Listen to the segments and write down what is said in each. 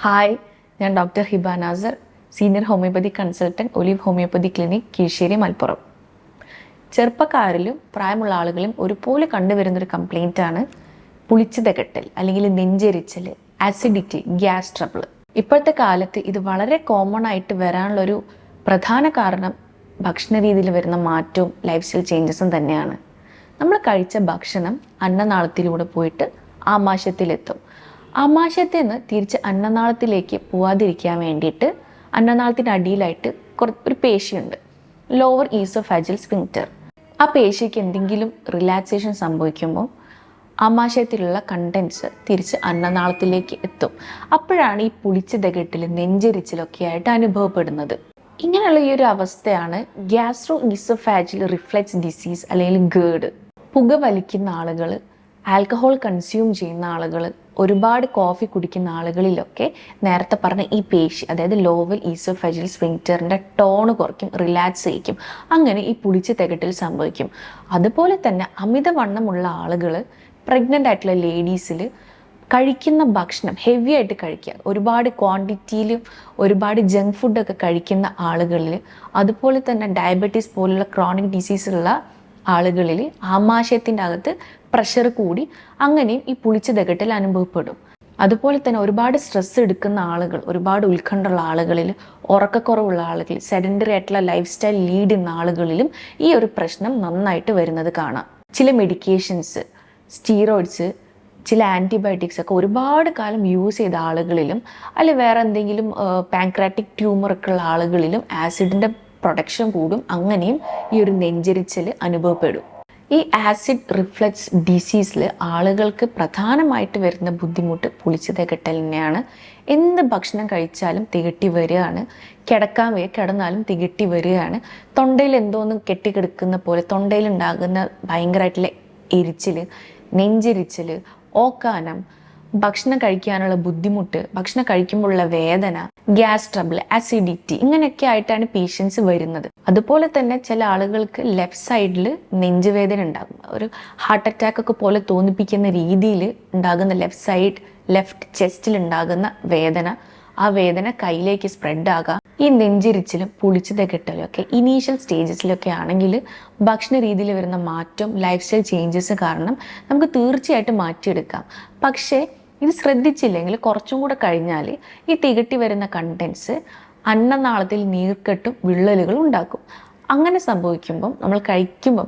Hi, ഞാൻ doctor Hiba Nasar, senior homeopathy consultant, Olive homeopathy clinic, Keezhissery, Malappuram. ചെറുപ്പക്കാരിലും പ്രായമുള്ള ആളുകളും ഒരുപോലെ കണ്ടുവരുന്നൊരു കംപ്ലയിൻ്റാണ് പുളിച്ചു തികട്ടൽ അല്ലെങ്കിൽ നെഞ്ചെരിച്ചൽ, ആസിഡിറ്റി, ഗ്യാസ് ട്രബിൾ. ഇപ്പോഴത്തെ കാലത്ത് ഇത് വളരെ കോമൺ ആയിട്ട് വരാനുള്ളൊരു പ്രധാന കാരണം ഭക്ഷണ രീതിയിൽ വരുന്ന മാറ്റവും ലൈഫ് സ്റ്റൈൽ ചേഞ്ചസും തന്നെയാണ്. നമ്മൾ കഴിച്ച ഭക്ഷണം അന്നനാളത്തിലൂടെ പോയിട്ട് ആമാശയത്തിലെത്തും. ആമാശയത്തിൽ നിന്ന് തിരിച്ച് അന്നനാളത്തിലേക്ക് പോവാതിരിക്കാൻ വേണ്ടിയിട്ട് അന്നനാളത്തിൻ്റെ അടിയിലായിട്ട് ഒരു പേശിയുണ്ട്, ലോവർ ഈസോഫാജിയൽ സ്ഫിങ്ക്റ്റർ. ആ പേശിക്ക് എന്തെങ്കിലും റിലാക്സേഷൻ സംഭവിക്കുമ്പോൾ ആമാശയത്തിലുള്ള കണ്ടൻസ് തിരിച്ച് അന്നനാളത്തിലേക്ക് എത്തും. അപ്പോഴാണ് ഈ പുളിച്ച് തികട്ടൽ, നെഞ്ചെരിച്ചിലൊക്കെ ആയിട്ട് അനുഭവപ്പെടുന്നത്. ഇങ്ങനെയുള്ള ഈ ഒരു അവസ്ഥയാണ് ഗ്യാസ്ട്രോ ഈസോഫാജിയൽ റിഫ്ലക്സ് ഡിസീസ് അല്ലെങ്കിൽ ഗേർഡ്. പുക വലിക്കുന്ന ആളുകൾ, ആൽക്കഹോൾ കൺസ്യൂം ചെയ്യുന്ന ആളുകൾ, ഒരുപാട് കോഫി കുടിക്കുന്ന ആളുകളിലൊക്കെ നേരത്തെ പറഞ്ഞ ഈ പേശി, അതായത് ലോവർ ഈസോഫാജിയൽ സ്ഫിങ്ക്റ്ററിൻ്റെ ടോണ് കുറയ്ക്കും, റിലാക്സ് ചെയ്യിക്കും. അങ്ങനെ ഈ പുളിച്ച് തികട്ടൽ സംഭവിക്കും. അതുപോലെ തന്നെ അമിതവണ്ണമുള്ള ആളുകൾ, പ്രഗ്നൻ്റ് ആയിട്ടുള്ള ലേഡീസിൽ കഴിക്കുന്ന ഭക്ഷണം ഹെവി ആയിട്ട് കഴിക്കുക, ഒരുപാട് ക്വാണ്ടിറ്റിയിലും ഒരുപാട് ജങ്ക് ഫുഡൊക്കെ കഴിക്കുന്ന ആളുകളിൽ, അതുപോലെ തന്നെ ഡയബറ്റീസ് പോലുള്ള ക്രോണിക് ഡിസീസുള്ള ആളുകളിൽ ആമാശയത്തിൻ്റെ അകത്ത് പ്രഷർ കൂടി അങ്ങനെയും ഈ പുളിച്ച് തികട്ടൽ അനുഭവപ്പെടും. അതുപോലെ തന്നെ ഒരുപാട് സ്ട്രെസ് എടുക്കുന്ന ആളുകൾ, ഒരുപാട് ഉത്കണ്ഠയുള്ള ആളുകളിൽ, ഉറക്കക്കുറവുള്ള ആളുകൾ, സെഡൻറ്ററി ആയിട്ടുള്ള ലൈഫ് സ്റ്റൈൽ ലീഡ് ചെയ്യുന്ന ആളുകളിലും ഈ ഒരു പ്രശ്നം നന്നായിട്ട് വരുന്നത് കാണാം. ചില മെഡിക്കേഷൻസ്, സ്റ്റീറോയിഡ്സ്, ചില ആൻറ്റിബയോട്ടിക്സ് ഒക്കെ ഒരുപാട് കാലം യൂസ് ചെയ്ത ആളുകളിലും, അല്ലെങ്കിൽ വേറെ എന്തെങ്കിലും പാൻക്രാറ്റിക് ട്യൂമറൊക്കെ ഉള്ള ആളുകളിലും ആസിഡിൻ്റെ പ്രൊഡക്ഷൻ കൂടും. അങ്ങനെയും ഈ ഒരു നെഞ്ചെരിച്ചൽ അനുഭവപ്പെടും. ഈ ആസിഡ് റിഫ്ലക്സ് ഡിസീസിൽ ആളുകൾക്ക് പ്രധാനമായിട്ട് വരുന്ന ബുദ്ധിമുട്ട് പുളിച്ച് തികട്ടൽ തന്നെയാണ്. എന്ത് ഭക്ഷണം കഴിച്ചാലും തികട്ടി വരികയാണ്, കിടന്നാലും തികട്ടി വരികയാണ്. തൊണ്ടയിൽ എന്തോന്നും കെട്ടിക്കിടക്കുന്ന പോലെ, തൊണ്ടയിലുണ്ടാകുന്ന ഭയങ്കരമായിട്ടുള്ള എരിച്ചിൽ, നെഞ്ചെരിച്ചൽ, ഓക്കാനം, ഭക്ഷണം കഴിക്കാനുള്ള ബുദ്ധിമുട്ട്, ഭക്ഷണം കഴിക്കുമ്പോഴുള്ള വേദന, ഗ്യാസ് ട്രബിൾ, ആസിഡിറ്റി, ഇങ്ങനെയൊക്കെ ആയിട്ടാണ് പേഷ്യൻസ് വരുന്നത്. അതുപോലെ തന്നെ ചില ആളുകൾക്ക് ലെഫ്റ്റ് സൈഡിൽ നെഞ്ചുവേദന ഉണ്ടാകും. ഒരു ഹാർട്ട് അറ്റാക്ക് ഒക്കെ പോലെ തോന്നിപ്പിക്കുന്ന രീതിയിൽ ഉണ്ടാകുന്ന ലെഫ്റ്റ് ചെസ്റ്റിൽ ഉണ്ടാകുന്ന വേദന, ആ വേദന കയ്യിലേക്ക് സ്പ്രെഡ് ആകാം. ഈ നെഞ്ചിരിച്ചിലും പുളിച്ചു തികട്ടലും ഒക്കെ ഇനീഷ്യൽ സ്റ്റേജസിലൊക്കെ ആണെങ്കിൽ ഭക്ഷണ രീതിയിൽ വരുന്ന മാറ്റം, ലൈഫ് സ്റ്റൈൽ ചേഞ്ചസ് കാരണം നമുക്ക് തീർച്ചയായിട്ടും മാറ്റിയെടുക്കാം. പക്ഷേ ഇത് ശ്രദ്ധിച്ചില്ലെങ്കിൽ കുറച്ചും കൂടെ കഴിഞ്ഞാൽ ഈ തികട്ടി വരുന്ന കണ്ടൻസ് അന്നനാളത്തിൽ നീർക്കെട്ടും വിള്ളലുകളും ഉണ്ടാക്കും. അങ്ങനെ സംഭവിക്കുമ്പം നമ്മൾ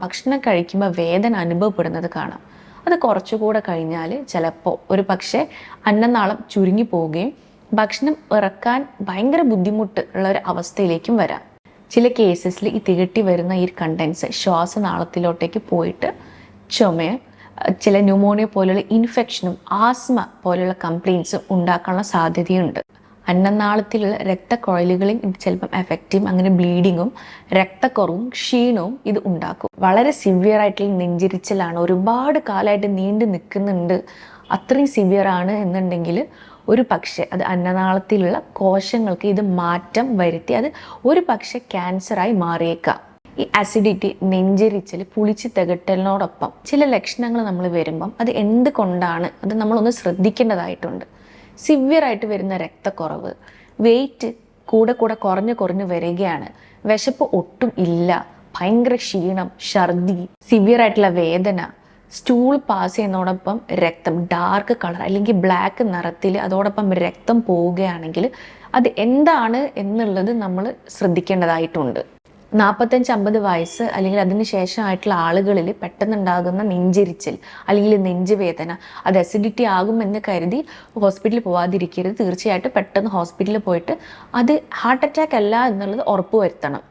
ഭക്ഷണം കഴിക്കുമ്പോൾ വേദന അനുഭവപ്പെടുന്നത് കാണാം. അത് കുറച്ചുകൂടെ കഴിഞ്ഞാൽ ചിലപ്പോൾ ഒരു പക്ഷേ അന്നനാളം ചുരുങ്ങി പോവുകയും ഭക്ഷണം ഇറക്കാൻ ഭയങ്കര ബുദ്ധിമുട്ട് ഉള്ള ഒരു അവസ്ഥയിലേക്കും വരാം. ചില കേസസിൽ ഈ തികട്ടി വരുന്ന ഈ കണ്ടൻസ് ശ്വാസനാളത്തിലോട്ടേക്ക് പോയിട്ട് ചുമയും, ചില ന്യൂമോണിയ പോലുള്ള ഇൻഫെക്ഷനും ആസ്മ പോലുള്ള കംപ്ലയിൻസും ഉണ്ടാക്കാനുള്ള സാധ്യതയുണ്ട്. അന്നനാളത്തിലുള്ള രക്തക്കുഴലുകളിൽ ഇത് ചിലപ്പം എഫക്റ്റ് ചെയ്യും. അങ്ങനെ ബ്ലീഡിങ്ങും രക്തക്കുറവും ക്ഷീണവും ഇത് ഉണ്ടാക്കും. വളരെ സിവിയർ ആയിട്ടുള്ള നെഞ്ചിരിച്ചിലാണ്, ഒരുപാട് കാലമായിട്ട് നീണ്ടു നിൽക്കുന്നുണ്ട്, അത്രയും സിവിയർ ആണ് എന്നുണ്ടെങ്കിൽ ഒരു പക്ഷേ അത് അന്നനാളത്തിലുള്ള കോശങ്ങൾക്ക് ഇത് മാറ്റം വരുത്തി അത് ഒരു പക്ഷേ ക്യാൻസറായി മാറിയേക്കാം. ഈ ആസിഡിറ്റി, നെഞ്ചെരിച്ചൽ, പുളിച്ച് തികട്ടലിനോടൊപ്പം ചില ലക്ഷണങ്ങൾ നമ്മൾ വരുമ്പം അത് എന്തുകൊണ്ടാണ്, അത് നമ്മളൊന്ന് ശ്രദ്ധിക്കേണ്ടതായിട്ടുണ്ട്. സിവിയറായിട്ട് വരുന്ന രക്തക്കുറവ്, വെയിറ്റ് കൂടെ കുറഞ്ഞു വരികയാണ്, വിശപ്പ് ഒട്ടും ഇല്ല, ഭയങ്കര ക്ഷീണം, ഛർദി, സിവിയറായിട്ടുള്ള വേദന, സ്റ്റൂൾ പാസ് ചെയ്യുന്നതോടൊപ്പം രക്തം ഡാർക്ക് കളർ അല്ലെങ്കിൽ ബ്ലാക്ക് നിറത്തിൽ അതോടൊപ്പം രക്തം പോവുകയാണെങ്കിൽ അത് എന്താണ് എന്നുള്ളത് നമ്മൾ ശ്രദ്ധിക്കേണ്ടതായിട്ടുണ്ട്. 45-50 വയസ്സ് അല്ലെങ്കിൽ അതിന് ശേഷമായിട്ടുള്ള ആളുകളിൽ പെട്ടെന്നുണ്ടാകുന്ന നെഞ്ചെരിച്ചൽ അല്ലെങ്കിൽ നെഞ്ചുവേദന, അത് അസിഡിറ്റി ആകുമെന്ന് കരുതി ഹോസ്പിറ്റലിൽ പോവാതിരിക്കരുത്. തീർച്ചയായിട്ടും പെട്ടെന്ന് ഹോസ്പിറ്റലിൽ പോയിട്ട് അത് ഹാർട്ട് അറ്റാക്ക് അല്ല എന്നുള്ളത് ഉറപ്പുവരുത്തണം.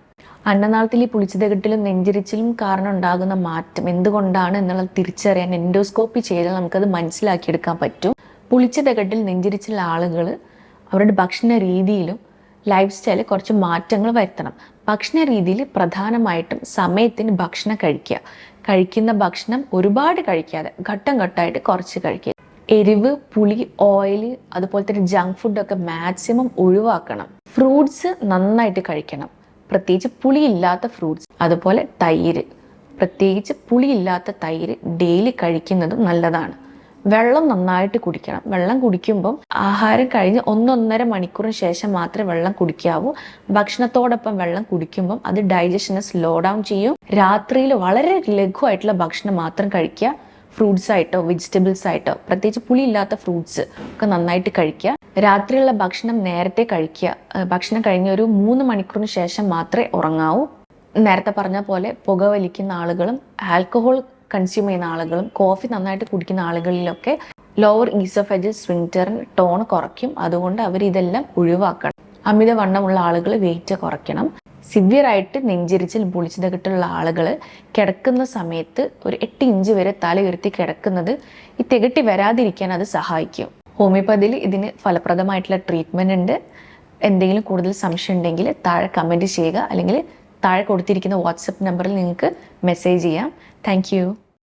അന്നനാളത്തിൽ ഈ പുളിച്ചു തികട്ടലും നെഞ്ചെരിച്ചിലും കാരണം ഉണ്ടാകുന്ന മാറ്റം എന്തുകൊണ്ടാണ് എന്നുള്ളത് തിരിച്ചറിയാൻ എൻഡോസ്കോപ്പി ചെയ്താൽ നമുക്കത് മനസ്സിലാക്കിയെടുക്കാൻ പറ്റും. പുളിച്ചു തികട്ടൽ, നെഞ്ചെരിച്ചിലുള്ള ആളുകൾ അവരുടെ ഭക്ഷണ രീതിയിലും ലൈഫ് സ്റ്റൈലിൽ കുറച്ച് മാറ്റങ്ങൾ വരുത്തണം. ഭക്ഷണ രീതിയിൽ പ്രധാനമായിട്ടും സമയത്തിന് ഭക്ഷണം കഴിക്കുന്ന ഭക്ഷണം ഒരുപാട് കഴിക്കാതെ ഘട്ടമായിട്ട് കുറച്ച് കഴിക്കുക. എരിവ്, പുളി, ഓയിൽ, അതുപോലെ തന്നെ ജങ്ക് ഫുഡൊക്കെ മാക്സിമം ഒഴിവാക്കണം. ഫ്രൂട്ട്സ് നന്നായിട്ട് കഴിക്കണം, പ്രത്യേകിച്ച് പുളിയില്ലാത്ത ഫ്രൂട്ട്സ്. അതുപോലെ തൈര്, പ്രത്യേകിച്ച് പുളിയില്ലാത്ത തൈര് ഡെയിലി കഴിക്കുന്നതും നല്ലതാണ്. വെള്ളം നന്നായിട്ട് കുടിക്കണം. വെള്ളം കുടിക്കുമ്പം ആഹാരം കഴിഞ്ഞ് 1-1.5 മണിക്കൂറിന് ശേഷം മാത്രമേ വെള്ളം കുടിക്കാവൂ. ഭക്ഷണത്തോടൊപ്പം വെള്ളം കുടിക്കുമ്പം അത് ഡൈജഷനെ സ്ലോ ഡൗൺ ചെയ്യും. രാത്രിയിൽ വളരെ ലഘുവായിട്ടുള്ള ഭക്ഷണം മാത്രം കഴിക്കുക. ഫ്രൂട്ട്സ് ആയിട്ടോ വെജിറ്റബിൾസ് ആയിട്ടോ, പ്രത്യേകിച്ച് പുളിയില്ലാത്ത ഫ്രൂട്ട്സ് ഒക്കെ നന്നായിട്ട് കഴിക്കുക. രാത്രിയുള്ള ഭക്ഷണം നേരത്തെ കഴിക്കുക. ഭക്ഷണം കഴിഞ്ഞ ഒരു 3 മണിക്കൂറിന് ശേഷം മാത്രമേ ഉറങ്ങാവൂ. നേരത്തെ പറഞ്ഞ പോലെ പുകവലിക്കുന്ന ആളുകളും ആൽക്കഹോൾ കൺസ്യൂം ചെയ്യുന്ന ആളുകളും കോഫി നന്നായിട്ട് കുടിക്കുന്ന ആളുകളിലൊക്കെ ലോവർ ഈസോഫേജൽ സ്ഫിങ്ക്റ്ററിന് ടോൺ കുറയ്ക്കും. അതുകൊണ്ട് അവർ ഇതെല്ലാം ഒഴിവാക്കണം. അമിതവണ്ണമുള്ള ആളുകൾ വെയിറ്റ് കുറയ്ക്കണം. സിവിയർ ആയിട്ട് നെഞ്ചിരിച്ചിൽ പൊളിച്ചതകട്ടുള്ള ആളുകൾ കിടക്കുന്ന സമയത്ത് ഒരു 8 ഇഞ്ച് വരെ തല ഉയർത്തി കിടക്കുന്നത് ഈ തികട്ടി വരാതിരിക്കാൻ അത് സഹായിക്കും. ഹോമിയോപ്പതിയിൽ ഇതിന് ഫലപ്രദമായിട്ടുള്ള ട്രീറ്റ്മെൻറ്റ് ഉണ്ട്. എന്തെങ്കിലും കൂടുതൽ സംശയം ഉണ്ടെങ്കിൽ താഴെ കമൻറ്റ് ചെയ്യുക, അല്ലെങ്കിൽ താഴെ കൊടുത്തിരിക്കുന്ന വാട്സപ്പ് നമ്പറിൽ നിങ്ങൾക്ക് മെസ്സേജ് ചെയ്യാം. താങ്ക്